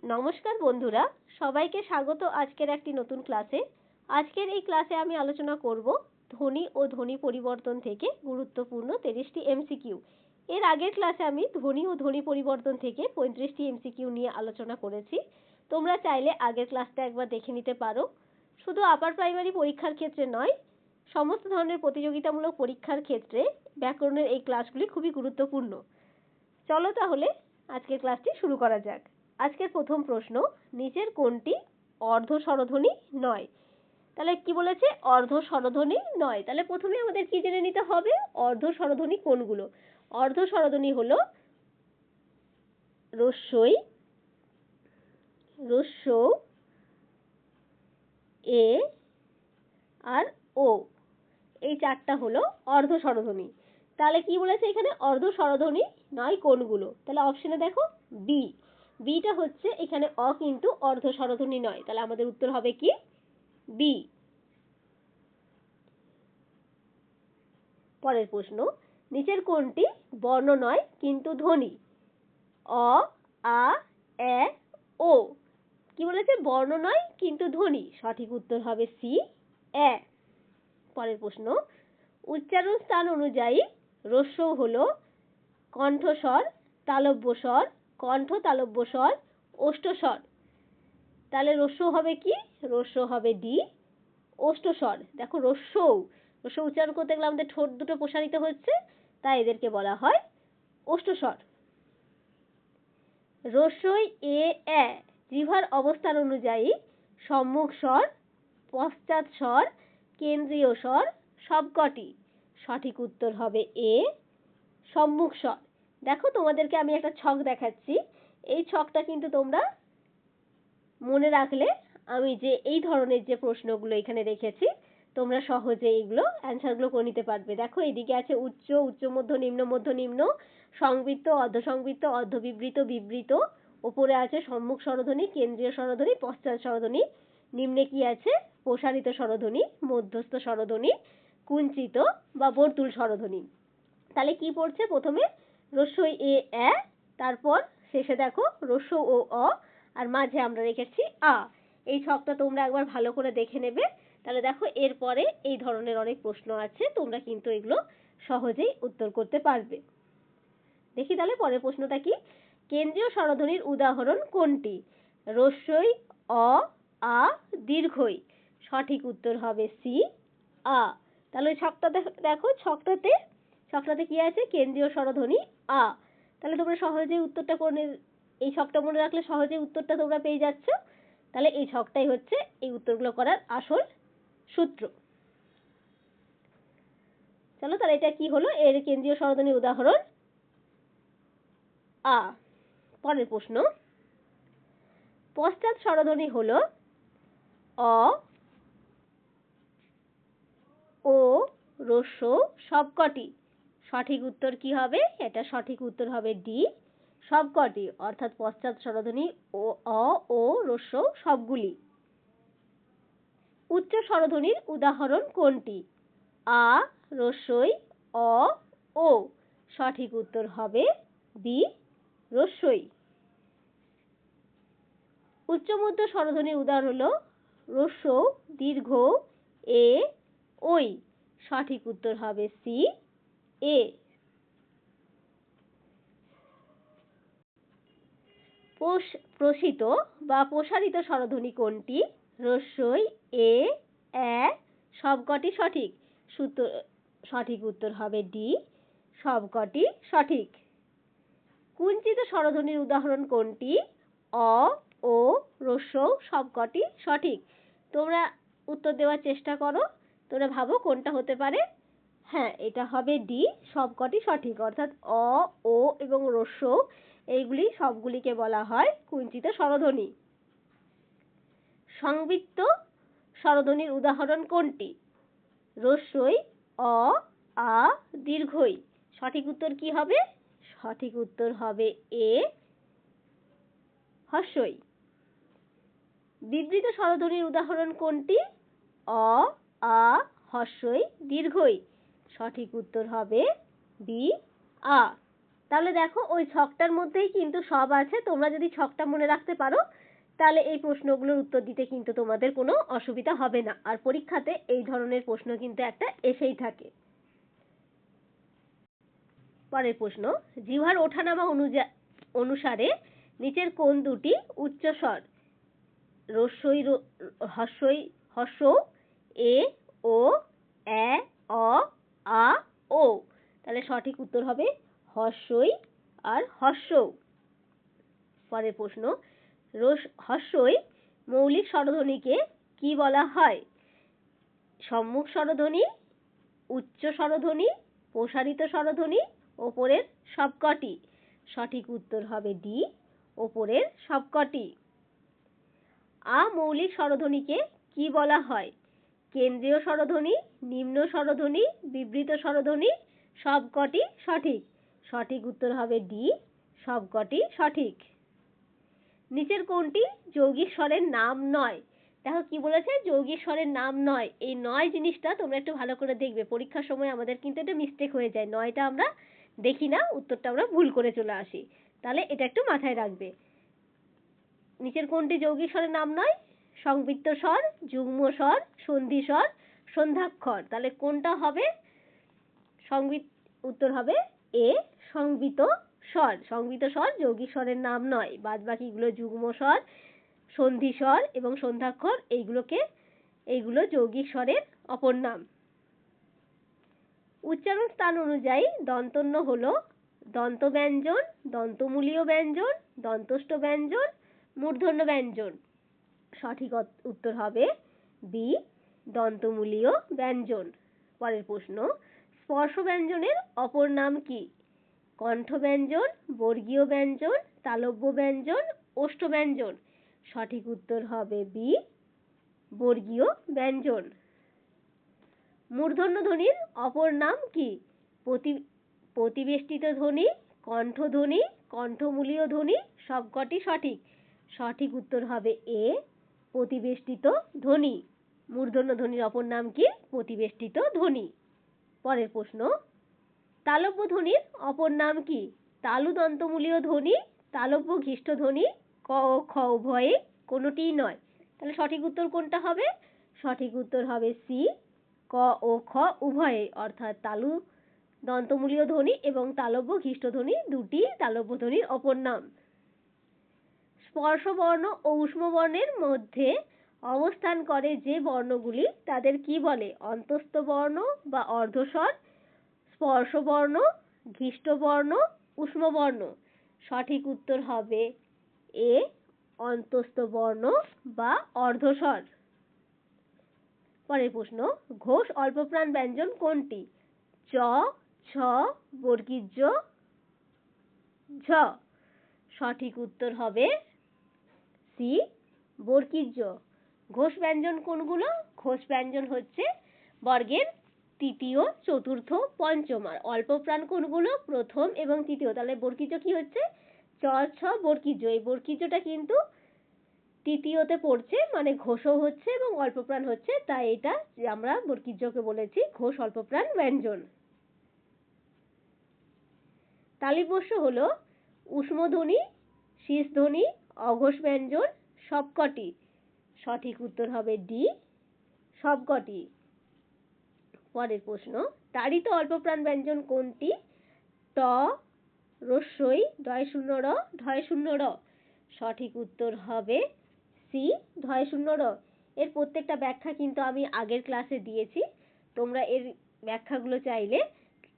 নমস্কার বন্ধুরা, সবাইকে স্বাগত আজকের একটি নতুন ক্লাসে। আজকের এই ক্লাসে আমি আলোচনা করব ধ্বনি ও ধ্বনি পরিবর্তন থেকে গুরুত্বপূর্ণ 30টি এমসিকিউ। এর আগের ক্লাসে আমি ধ্বনি ও ধ্বনি পরিবর্তন থেকে 35টি এমসিকিউ নিয়ে আলোচনা করেছি। তোমরা চাইলে আগের ক্লাসটা একবার দেখে নিতে পারো। শুধু আপার প্রাইমারি পরীক্ষার ক্ষেত্রে নয়, সমস্ত ধরনের প্রতিযোগিতামূলক পরীক্ষার ক্ষেত্রে ব্যাকরণের এই ক্লাসগুলি খুবই গুরুত্বপূর্ণ। চলো তাহলে আজকের ক্লাসটি শুরু করা যাক। আজকের প্রথম প্রশ্ন, নিচের কোনটি অর্ধ স্বরধ্বনি নয়? তাহলে কি বলেছে? অর্ধ স্বরধ্বনি নয়। তাহলে প্রথমে আমাদের কি জেনে নিতে হবে? অর্ধ স্বরধ্বনি কোনগুলো? অর্ধ স্বরধ্বনি হলো রস্যই, রস্য, এ আর ও। এই চারটা হলো অর্ধ স্বরধ্বনি। তাহলে কি বলেছে এখানে? অর্ধ স্বরধ্বনি নয় কোনগুলো? তাহলে অপশনে দেখো বি। বিটা হচ্ছে এখানে অ কিন্তু অর্ধ স্বরধ্বনি নয়। তাহলে আমাদের উত্তর হবে কি? বি। পরের প্রশ্ন, নিচের কোনটি বর্ণ নয় কিন্তু ধ্বনি? অ, আ, এ, ও। কি বলেছে? বর্ণ নয় কিন্তু ধ্বনি। সঠিক উত্তর হবে সি, এ। পরের প্রশ্ন, উচ্চারণ স্থান অনুযায়ী রস্য হলো কণ্ঠস্বর, তালব্যস্বর, কণ্ঠ তালব্যস্বর, ওষ্ঠস্বর। তাহলে রস্য হবে কি? রস্য হবে ডি, ওষ্ঠস্বর। দেখো রস্য উচ্চারণ করতে গেলে আমাদের ঠোঁট দুটো প্রসারিত হচ্ছে, তাই এদেরকে বলা হয় ওষ্ঠস্বর। রস্যই এ, এ জিহ্বার অবস্থান অনুযায়ী সম্মুখ স্বর, পশ্চাৎ স্বর, কেন্দ্রীয় স্বর সবকটি। সঠিক উত্তর হবে এ, সম্মুখ স্বর। দেখো তোমাদেরকে আমি একটা ছক দেখাচ্ছি। এই ছকটা কিন্তু তোমরা মনে রাখলে আমি যে এই ধরনের যে প্রশ্নগুলো এখানে রেখেছি তোমরা সহজে এইগুলো অ্যান্সারগুলো করে নিতে পারবে। দেখো এদিকে আছে উচ্চ, উচ্চ মধ্য, নিম্ন মধ্য, নিম্ন, সংবৃত্ত, অর্ধ সংবৃত্ত, অর্ধ বিবৃত, বিবৃত। উপরে আছে সম্মুখ স্বরধ্বনি, কেন্দ্রীয় স্বরধ্বনি, পশ্চাৎ স্বরধ্বনি। নিম্নে কি আছে? প্রসারিত স্বরধ্বনি, মধ্যস্থ স্বরধ্বনি, কুঞ্চিত বা বর্তুল স্বরধ্বনি। তাহলে কি পড়ছে? প্রথমে রস্যই এ, এ, তারপর শেষে দেখো রস্য ও অ, আর মাঝে আমরা রেখেছি আ। এই ছকটা তোমরা একবার ভালো করে দেখে নেবে। তাহলে দেখো এরপরে এই ধরনের অনেক প্রশ্ন আছে, তোমরা কিন্তু এগুলো সহজেই উত্তর করতে পারবে। দেখি তাহলে পরের প্রশ্নটা কি? কেন্দ্রীয় স্বরধ্বনির উদাহরণ কোনটি? রস্যই, অ, আ, দীর্ঘই। সঠিক উত্তর হবে সি, আ। তাহলে ছকটা দেখো ছকটাতে কি আছে? কেন্দ্রীয় স্বরধ্বনি আ। তাহলে তোমরা সহজেই উত্তরটা করে, এই ছকটা মনে রাখলে সহজেই উত্তরটা তোমরা পেয়ে যাচ্ছ। তাহলে এই ছকটাই হচ্ছে এই উত্তরগুলো করার আসল সূত্র। চলো তাহলে এটা কি হলো? এর কেন্দ্রীয় স্বরধ্বনির উদাহরণ আ। পরের প্রশ্ন, পশ্চাৎ স্বরধ্বনি হলো অ, ও, রস্য সবকটি। সঠিক উত্তর কি হবে? এটা সঠিক উত্তর হবে ডি, সবকটি। অর্থাৎ পশ্চাৎ স্বরধ্বনি ও, অ, ও, রস্য সবগুলি। উচ্চ স্বরধ্বনির উদাহরণ কোনটি? আ, রস্যই, অ, ও। সঠিক উত্তর হবে বি, রস্যই। উচ্চ মধ্য স্বরধ্বনির উদাহরণ হলো রস্য, দীর্ঘ, এ, ওই। সঠিক উত্তর হবে সি, এ। প্রসিত বা প্রসারিত স্বরধ্বনি কোনটি? রস্যই এ, এ সবকটি সঠিক। সঠিক উত্তর হবে ডি, সবকটি সঠিক। কুঞ্চিত স্বরধ্বনির উদাহরণ কোনটি? অ, ও, রস্য সবকটি সঠিক। তোমরা উত্তর দেওয়ার চেষ্টা করো, তোমরা ভাবো কোনটা হতে পারে। হ্যাঁ, এটা হবে ডি, সবকটি সঠিক। অর্থাৎ অ, ও এবং রস্য এইগুলি সবগুলিকে বলা হয় কুঞ্চিত স্বরধ্বনি। সংবৃত্ত স্বরধ্বনির উদাহরণ কোনটি? রস্যই, অ, আ, দীর্ঘই। সঠিক উত্তর কি হবে? সঠিক উত্তর হবে এ, হস্যই। বিবৃত স্বরধ্বনির উদাহরণ কোনটি? অ, আ, হস্যই, দীর্ঘই। সঠিক উত্তর হবে বি, আ। তাহলে দেখো ওই ছকটার মধ্যেই কিন্তু সব আছে, তোমরা যদি ছকটা মনে রাখতে পারো তাহলে এই প্রশ্নগুলোর উত্তর দিতে কিন্তু তোমাদের কোনো অসুবিধা হবে না। আর পরীক্ষাতে এই ধরনের প্রশ্ন কিন্তু একটা এসেই থাকে। পরের প্রশ্ন, জিহ্বার ওঠানামা অনুসারে নিচের কোন দুটি উচ্চস্বর? রস্বই হস্যই হস্য, এ, ও, এ, অ, আ, ও। তাহলে সঠিক উত্তর হবে হস্যই আর হস্য। পরের প্রশ্ন, হস্যই মৌলিক স্বরধ্বনিকে কি বলা হয়? সম্মুখ স্বরধ্বনি, উচ্চ স্বরধ্বনি, প্রসারিত স্বরধ্বনি, ওপরের সবকটি। সঠিক উত্তর হবে ডি, ওপরের সবকটি। আমৌলিক স্বরধ্বনিকে কি বলা হয়? কেন্দ্রীয় স্বরধ্বনি, নিম্ন স্বরধ্বনি, বিবৃত স্বরধ্বনি, সবকটি সঠিক। সঠিক উত্তর হবে ডি, সবকটি সঠিক। নিচের কোনটি যৌগিক স্বরের নাম নয়? দেখো কি বলেছে, যৌগিক স্বরের নাম নয়। এই নয় জিনিসটা তোমরা একটু ভালো করে দেখবে, পরীক্ষার সময় আমাদের কিন্তু এটা মিস্টেক হয়ে যায়, নয়টা আমরা দেখি না, উত্তরটা আমরা ভুল করে চলে আসি। তাহলে এটা একটু মাথায় রাখবে। নিচের কোনটি যৌগিক স্বরের নাম নয়? সংবৃত্ত স্বর, যুগ্ম স্বর, সন্ধি স্বর, সন্ধ্যাক্ষর। তাহলে কোনটা হবে? উত্তর হবে এ, সংবৃত স্বর। সংবৃত স্বর যৌগিক স্বরের নাম নয়, বাদ বাকিগুলো যুগ্ম স্বর, সন্ধি স্বর এবং সন্ধ্যাক্ষর, এইগুলো যৌগিক স্বরের অপর নাম। উচ্চারণ স্থান অনুযায়ী দন্তন্য হলো দন্ত ব্যঞ্জন, দন্তমূলীয় ব্যঞ্জন, দন্তস্থ ব্যঞ্জন, মূর্ধন্য ব্যঞ্জন। সঠিক উত্তর হবে বি, দন্তমূলীয় ব্যঞ্জন। পরের প্রশ্ন, স্পর্শ ব্যঞ্জনের অপর নাম কি? কণ্ঠ ব্যঞ্জন, বর্গীয় ব্যঞ্জন, তালব্য ব্যঞ্জন, ওষ্ঠ ব্যঞ্জন। সঠিক উত্তর হবে বি, বর্গীয় ব্যঞ্জন। মূর্ধন্য ধ্বনির অপর নাম কি? প্রতিবেষ্টিত ধ্বনি, কণ্ঠধ্বনি, কণ্ঠমূলীয় ধ্বনি, সবকটি সঠিক। সঠিক উত্তর হবে এ, প্রতিবেষ্টিত ধ্বনি। মূর্ধন্য ধ্বনির অপর নাম কি? প্রতিবেষ্টিত ধ্বনি। পরের প্রশ্ন, তালব্য ধ্বনির অপর নাম কি? তালু দন্তমূলীয় ধ্বনি, তালব্য ঘিষ্ট ধ্বনি, ক ও খ উভয়ে কোনোটিই নয়। তাহলে সঠিক উত্তর কোনটা হবে? সঠিক উত্তর হবে সি, ক ও খ উভয়ে, অর্থাৎ তালু দন্তমূলীয় ধ্বনি এবং তালব্য ঘিষ্ট ধ্বনি দুটি তালব্য ধ্বনির অপর নাম। স্পর্শ বর্ণ ও ঊষ্ম বর্ণের মধ্যে অবস্থান করে যে বর্ণগুলি তাদের কি বলে? অন্তস্থ বর্ণ বা অর্ধস্বর, স্পর্শ বর্ণ, ঘিষ্ট বর্ণ, ঊষ্ম বর্ণ। সঠিক উত্তর হবে এ, অন্তস্থ বর্ণ বা অর্ধস্বর। পরের প্রশ্ন, ঘোষ অল্পপ্রাণ ব্যঞ্জন কোনটি? চ, ছ, বর্গীয় জ, ঝ। সঠিক উত্তর হবে সি, বর্গীয় জ। ঘোষ ব্যঞ্জন কোনগুলো? ঘোষ ব্যঞ্জন হচ্ছে বর্গের তৃতীয়, চতুর্থ, পঞ্চম। আর অল্পপ্রাণ কোনগুলো? প্রথম এবং তৃতীয়। তাহলে বর্গীয় কি হচ্ছে? চ, ছ, বর্গীয়। এই বর্গীয়টা কিন্তু তৃতীয়তে পড়ছে, মানে ঘোষও হচ্ছে এবং অল্পপ্রাণ হচ্ছে, তাই এটা আমরা বর্গীয়কে বলেছি ঘোষ অল্পপ্রাণ ব্যঞ্জন। তালিবস্য হলো ঊষ্মধ্বনি, শীর্ষধ্বনি, অঘোষ ব্যঞ্জন, সবকটি। সঠিক উত্তর হবে ডি, সবকটি। পরের প্রশ্ন, তাড়িত অল্পপ্রাণ ব্যঞ্জন কোনটি? ট, রস্বই, ঢয় শূন্য র, ঢয় শূন্য র। সঠিক উত্তর হবে সি, ঢয় শূন্য র। এর প্রত্যেকটা ব্যাখ্যা কিন্তু আমি আগের ক্লাসে দিয়েছি, তোমরা এর ব্যাখ্যাগুলো চাইলে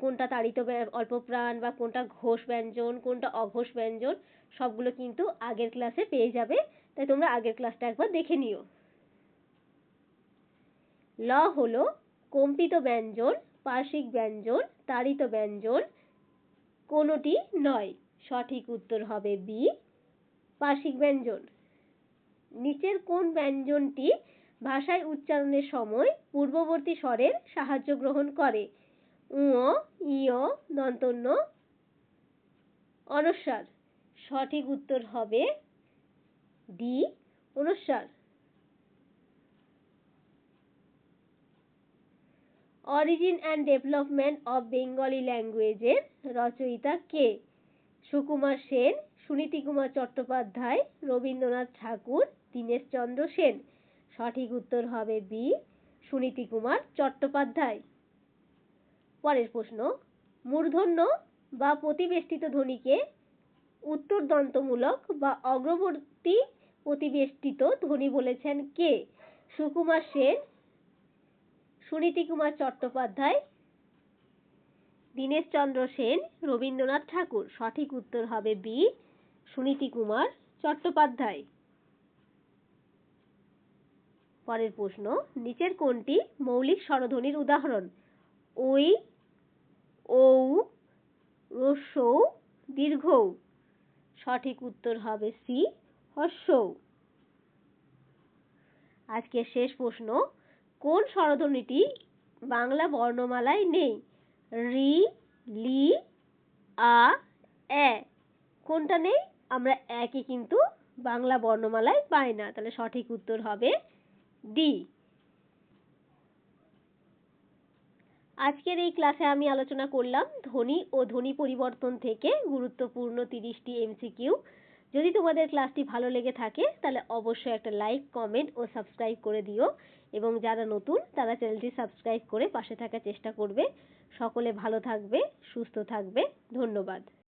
কোনটা তাড়িত অল্পপ্রাণ বা কোনটা ঘোষ ব্যঞ্জন, কোনটা অঘোষ ব্যঞ্জন, সবগুলো কিন্তু আগের ক্লাসে পেয়ে যাবে, তাই তোমরা আগের ক্লাসটা একবার দেখে নিও। ল হলো কম্পিত ব্যঞ্জন, পার্শ্বিক ব্যঞ্জন, তাড়িত ব্যঞ্জন, কোনটি নয়। সঠিক উত্তর হবে বি, পার্শ্বিক ব্যঞ্জন। নিচের কোন ব্যঞ্জনটি ভাষায় উচ্চারণের সময় পূর্ববর্তী স্বরের সাহায্য গ্রহণ করে? উ, ইয়, দন্তন্য, অনুস্বার। সঠিক উত্তর হবে ডি, অনুস্বার। Origin and development of Bengali ল্যাঙ্গুয়েজের রচয়িতা কে? সুকুমার সেন, সুনীতি কুমার চট্টোপাধ্যায়, রবীন্দ্রনাথ ঠাকুর, দীনেশচন্দ্র সেন। সঠিক উত্তর হবে বি, সুনীতি কুমার চট্টোপাধ্যায়। পরের প্রশ্ন, মূর্ধন্য বা প্রতিবেষ্টিত ধ্বনিকে উত্তরদন্তমূলক বা অগ্রবর্তী প্রতিবেষ্টিত ধ্বনি বলেছেন কে? সুকুমার সেন, সুনীতি কুমার চট্টোপাধ্যায়, দীনেশচন্দ্র সেন, রবীন্দ্রনাথ ঠাকুর। সঠিক উত্তর হবে বি, সুনীতি কুমার চট্টোপাধ্যায়। পরের প্রশ্ন, নিচের কোনটি মৌলিক স্বরধ্বনির উদাহরণ? ওই, ঔ, হ্রস্ব উ, দীর্ঘ উ। সঠিক উত্তর হবে সি, হ্রস্ব উ। আজকের শেষ প্রশ্ন, কোন স্বরধ্বনিটি বাংলা বর্ণমালায় নেই? রি, লি, আ, এ। কোনটা নেই? আমরা একে কিন্তু বাংলা বর্ণমালায় পাই না, তাহলে সঠিক উত্তর হবে ডি। আজকের এই ক্লাসে আমি আলোচনা করলাম ধ্বনি ও ধ্বনি পরিবর্তন থেকে গুরুত্বপূর্ণ 30টি এমসিকিউ। যদি তোমাদের ক্লাসটি ভালো লেগে থাকে তাহলে অবশ্যই একটা লাইক, কমেন্ট ও সাবস্ক্রাইব করে দিও এবং যারা নতুন তারা চ্যানেলটি সাবস্ক্রাইব করে পাশে থাকার চেষ্টা করবে। সকলে ভালো থাকবে, সুস্থ থাকবে। ধন্যবাদ।